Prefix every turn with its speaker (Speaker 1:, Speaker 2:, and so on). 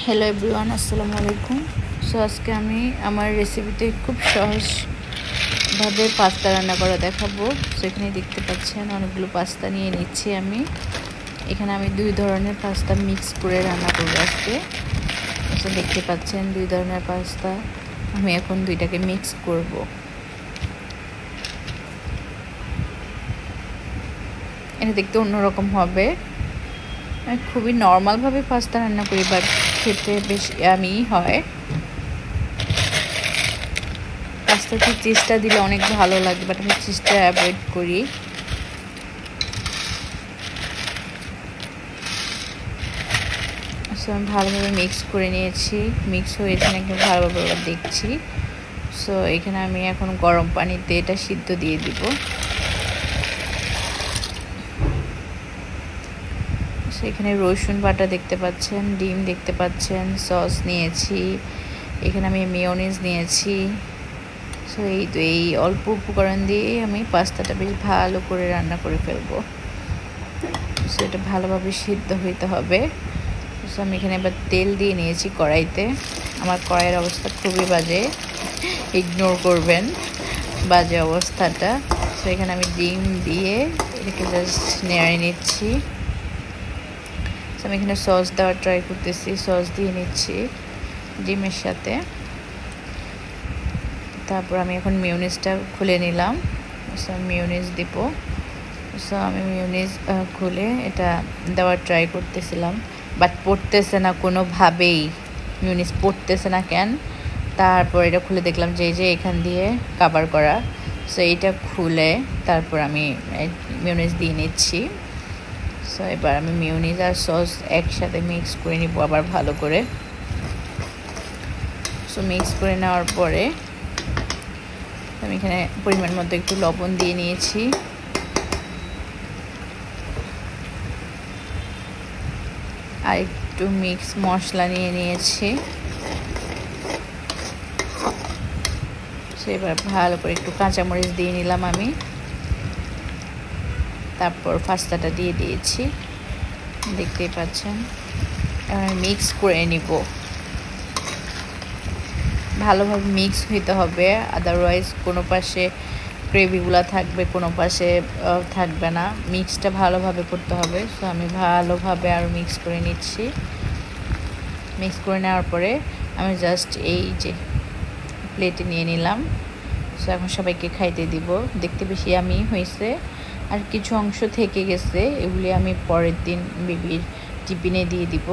Speaker 1: Hello everyone, আসসালামু আলাইকুম। So আজকে আমি আমার রেসিপিতে খুব সহজভাবে পাস্তা রান্না করা দেখাবো। সো এখানে দেখতে পাচ্ছেন অনেকগুলো পাস্তা নিয়ে নিচ্ছি আমি। এখানে আমি 2 ধরনের পাস্তা মিক্স করে রান্না করবো আজকে। সো দেখতে পাচ্ছেন 2 ধরনের পাস্তা আমি এখন 2টাকে মিক্স করব। এটা দেখতে অন্যরকম হবে। আমি খুবই নর্মালভাবে পাস্তা রান্না করি, বাট খেতে বেশ ইয়ামি হয়। পাস্তাতে চিজটা দিলে অনেক ভালো লাগে, বাট আমি চিজটা অ্যাভয়েড করি। সো আমি ভালোভাবে মিক্স করে নিয়েছি। মিক্স হয়েছে নাকি ভালোভাবে দেখছি। সো এখানে আমি এখন গরম পানিতে এটা সিদ্ধ দিয়ে দিব। এখানে রসুন বাটা দেখতে পাচ্ছেন, ডিম দেখতে পাচ্ছেন, সস নিয়েছি, এখানে আমি মেয়োনিজ নিয়েছি। সো এই অল্প উপকরণ দিয়ে আমি পাস্তাটা বেশ ভালো করে রান্না করে ফেলবো। সো এটা ভালোভাবে সিদ্ধ হইতে হবে। সো আমি এখানে এবার তেল দিয়ে নিয়েছি কড়াইতে। আমার কড়াইয়ের অবস্থা খুবই বাজে, ইগনোর করবেন বাজে অবস্থাটা। সো এখানে আমি ডিম দিয়ে এটাকে জাস্ট নেড়ে নিচ্ছি। আমি এখানে সস দেওয়ার ট্রাই করতেছি, সস দিয়ে নিচ্ছি ডিমের সাথে। তারপর আমি এখন মিয়োনিজটা খুলে নিলাম। সো আমি মিয়োনিজ দিব। সো আমি মিয়োনিজ খুলে এটা দেওয়ার ট্রাই করতেছিলাম, বাট পড়তেছে না কোনোভাবেই। মিয়োনিজ পড়তেছে না কেন? তারপর এটা খুলে দেখলাম যে এখান দিয়ে কভার করা। সো এইটা খুলে তারপর আমি মিয়োনিজ দিয়ে নিচ্ছি। সো এবার আমি মিয়োনিজ আর সস একসাথে মিক্স করে নিব আবার ভালো করে। সো মিক্স করে নেওয়ার পরে আমি এখানে পরিমাণ মতো একটু লবণ দিয়ে নিয়েছি। আর একটু মিক্স মশলা নিয়ে নিয়েছি। সো এবার ভালো করে একটু কাঁচামরিচ দিয়ে নিলাম আমি। তারপর পাস্তাটা দিয়ে দিয়েছি, দেখতেই পাচ্ছেন। মিক্স করে নিব, ভালোভাবে মিক্স হইতে হবে, আদারওয়াইজ কোনো পাশে গ্রেভিগুলো থাকবে, কোনো পাশে থাকবে না। মিক্সটা ভালোভাবে করতে হবে। সো আমি ভালোভাবে আরও মিক্স করে নিচ্ছি। মিক্স করে নেওয়ার পরে আমি জাস্ট এই যে প্লেটে নিয়ে নিলাম। সো এখন সবাইকে খাইতে দিব। দেখতে বেশি ইয়ামি হয়েছে, আর কিছু অংশ থেকে গেছে, এগুলি আমি পরের দিন বেবির টিফিনে দিয়ে দিব।